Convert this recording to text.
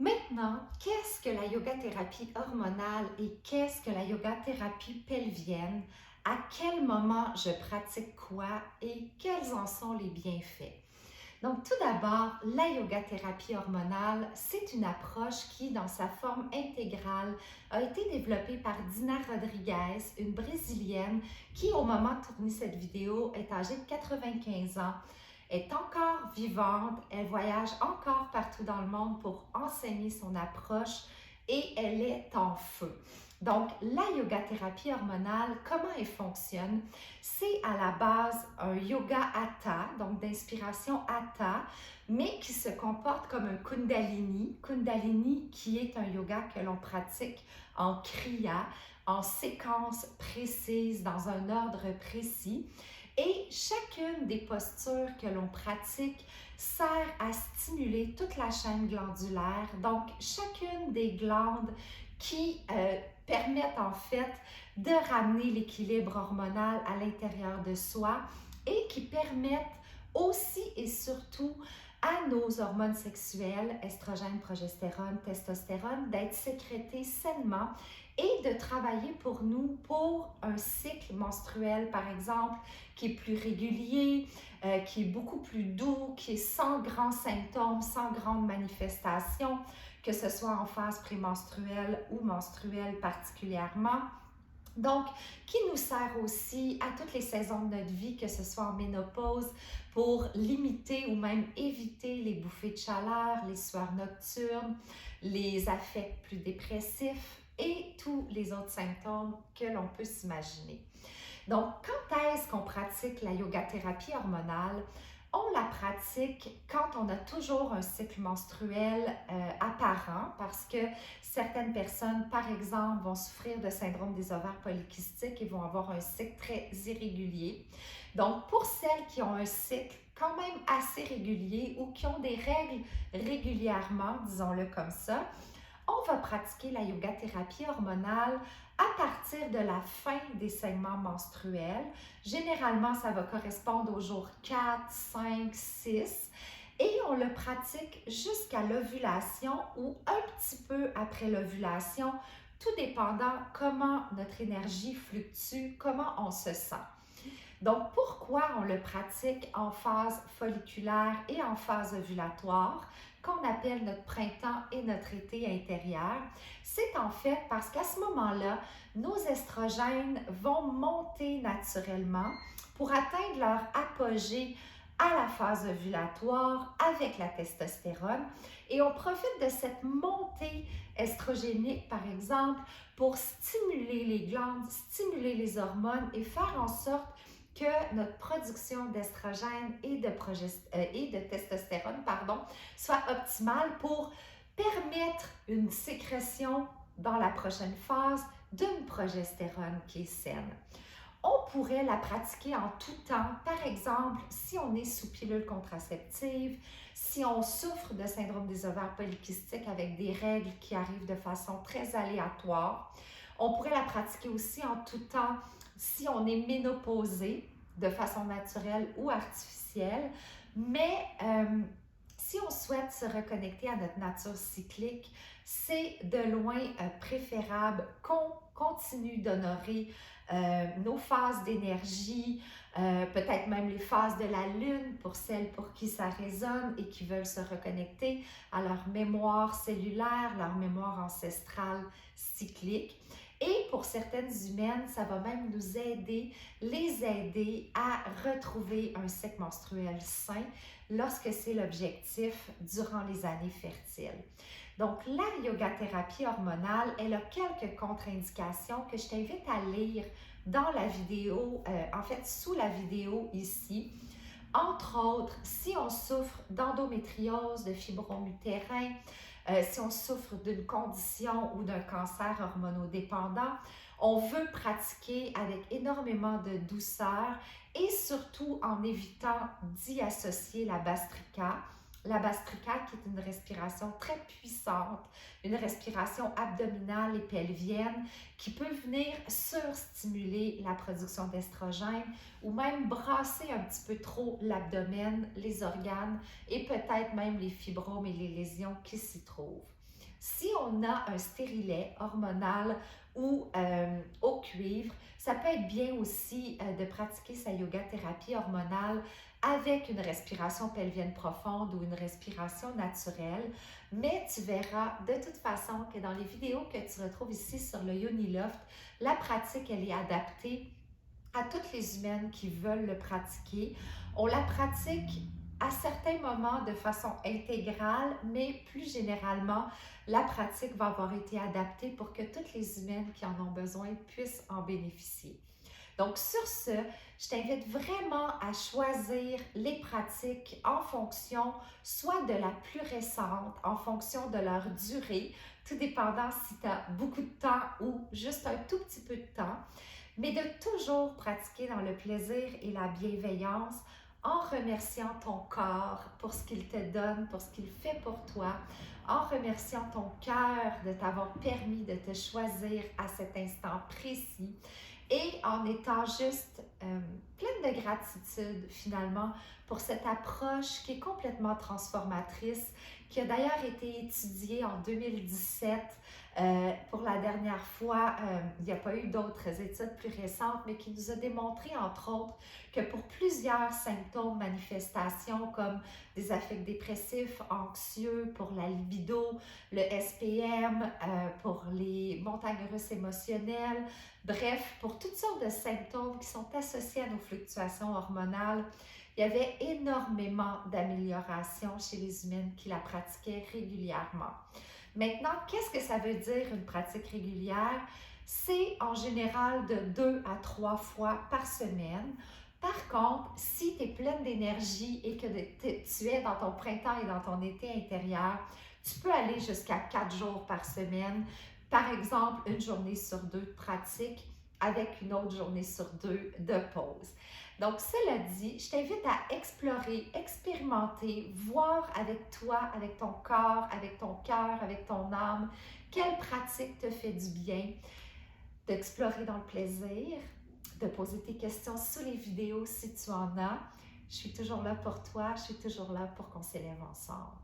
Maintenant, qu'est-ce que la yoga thérapie hormonale et qu'est-ce que la yoga thérapie pelvienne? À quel moment je pratique quoi et quels en sont les bienfaits? Donc, tout d'abord, la yoga thérapie hormonale, c'est une approche qui, dans sa forme intégrale, a été développée par Dina Rodriguez, une Brésilienne qui, au moment de tourner cette vidéo, est âgée de 95 ans, est encore vivante, elle voyage encore partout dans le monde pour enseigner son approche et elle est en feu. Donc, la yoga thérapie hormonale, comment elle fonctionne? C'est à la base un yoga hatha, donc d'inspiration hatha, mais qui se comporte comme un kundalini. Kundalini qui est un yoga que l'on pratique en kriya, en séquence précise, dans un ordre précis. Et chacune des postures que l'on pratique sert à stimuler toute la chaîne glandulaire, donc chacune des glandes qui permettent en fait de ramener l'équilibre hormonal à l'intérieur de soi et qui permettent aussi et surtout à nos hormones sexuelles, estrogène, progestérone, testostérone, d'être sécrétées sainement et de travailler pour nous pour un cycle menstruel, par exemple, qui est plus régulier, qui est beaucoup plus doux, qui est sans grands symptômes, sans grandes manifestations, que ce soit en phase prémenstruelle ou menstruelle particulièrement. Donc, qui nous sert aussi à toutes les saisons de notre vie, que ce soit en ménopause, pour limiter ou même éviter les bouffées de chaleur, les sueurs nocturnes, les affects plus dépressifs et tous les autres symptômes que l'on peut s'imaginer. Donc, quand est-ce qu'on pratique la yoga thérapie hormonale? On la pratique quand on a toujours un cycle menstruel apparent parce que certaines personnes, par exemple, vont souffrir de syndrome des ovaires polykystiques et vont avoir un cycle très irrégulier. Donc, pour celles qui ont un cycle quand même assez régulier ou qui ont des règles régulièrement, disons-le comme ça, on va pratiquer la yoga thérapie hormonale à partir de la fin des saignements menstruels. Généralement, ça va correspondre aux jours 4, 5, 6 et on le pratique jusqu'à l'ovulation ou un petit peu après l'ovulation, tout dépendant comment notre énergie fluctue, comment on se sent. Donc, pourquoi on le pratique en phase folliculaire et en phase ovulatoire, qu'on appelle notre printemps et notre été intérieur? C'est en fait parce qu'à ce moment-là, nos estrogènes vont monter naturellement pour atteindre leur apogée à la phase ovulatoire avec la testostérone et on profite de cette montée estrogénique, par exemple, pour stimuler les glandes, stimuler les hormones et faire en sorte que notre production d'estrogène et de testostérone soit optimale pour permettre une sécrétion dans la prochaine phase d'une progestérone qui est saine. On pourrait la pratiquer en tout temps, par exemple, si on est sous pilule contraceptive, si on souffre de syndrome des ovaires polykystiques avec des règles qui arrivent de façon très aléatoire. On pourrait la pratiquer aussi en tout temps si on est ménopausé de façon naturelle ou artificielle, mais si on souhaite se reconnecter à notre nature cyclique, c'est de loin préférable qu'on continue d'honorer nos phases d'énergie, peut-être même les phases de la lune pour celles pour qui ça résonne et qui veulent se reconnecter à leur mémoire cellulaire, leur mémoire ancestrale cyclique. Et pour certaines humaines, ça va même nous aider, les aider à retrouver un cycle menstruel sain lorsque c'est l'objectif durant les années fertiles. Donc, la yoga thérapie hormonale, elle a quelques contre-indications que je t'invite à lire dans la vidéo, en fait sous la vidéo ici. Entre autres, si on souffre d'endométriose, de fibromes utérins, si on souffre d'une condition ou d'un cancer hormonodépendant, on veut pratiquer avec énormément de douceur et surtout en évitant d'y associer la bastrika. La bastrika qui est une respiration très puissante, une respiration abdominale et pelvienne qui peut venir surstimuler la production d'estrogène ou même brasser un petit peu trop l'abdomen, les organes et peut-être même les fibromes et les lésions qui s'y trouvent. Si on a un stérilet hormonal ou au cuivre, ça peut être bien aussi de pratiquer sa yoga thérapie hormonale avec une respiration pelvienne profonde ou une respiration naturelle. Mais tu verras de toute façon que dans les vidéos que tu retrouves ici sur le Yoni Loft, la pratique, elle est adaptée à toutes les humaines qui veulent le pratiquer. On la pratique à certains moments de façon intégrale, mais plus généralement, la pratique va avoir été adaptée pour que toutes les humaines qui en ont besoin puissent en bénéficier. Donc, sur ce, je t'invite vraiment à choisir les pratiques en fonction soit de la plus récente, en fonction de leur durée, tout dépendant si tu as beaucoup de temps ou juste un tout petit peu de temps, mais de toujours pratiquer dans le plaisir et la bienveillance en remerciant ton corps pour ce qu'il te donne, pour ce qu'il fait pour toi, en remerciant ton cœur de t'avoir permis de te choisir à cet instant précis et en étant juste pleine de gratitude finalement pour cette approche qui est complètement transformatrice, qui a d'ailleurs été étudiée en 2017 pour la dernière fois. Il n'y a pas eu d'autres études plus récentes, mais qui nous a démontré entre autres que pour plusieurs symptômes, manifestations comme des affects dépressifs, anxieux, pour la libido, le SPM, pour les montagnes russes émotionnelles, bref, pour toutes sortes de symptômes qui sont associés à nos fluctuations hormonales, il y avait énormément d'améliorations chez les humaines qui la pratiquaient régulièrement. Maintenant, qu'est-ce que ça veut dire une pratique régulière? C'est en général de 2 à 3 fois par semaine. Par contre, si tu es pleine d'énergie et que tu es dans ton printemps et dans ton été intérieur, tu peux aller jusqu'à 4 jours par semaine. Par exemple, une journée sur 2 de pratique avec une autre journée sur 2 de pause. Donc, cela dit, je t'invite à explorer, expérimenter, voir avec toi, avec ton corps, avec ton cœur, avec ton âme, quelle pratique te fait du bien, d'explorer dans le plaisir, de poser tes questions sous les vidéos si tu en as. Je suis toujours là pour toi, je suis toujours là pour qu'on s'élève ensemble.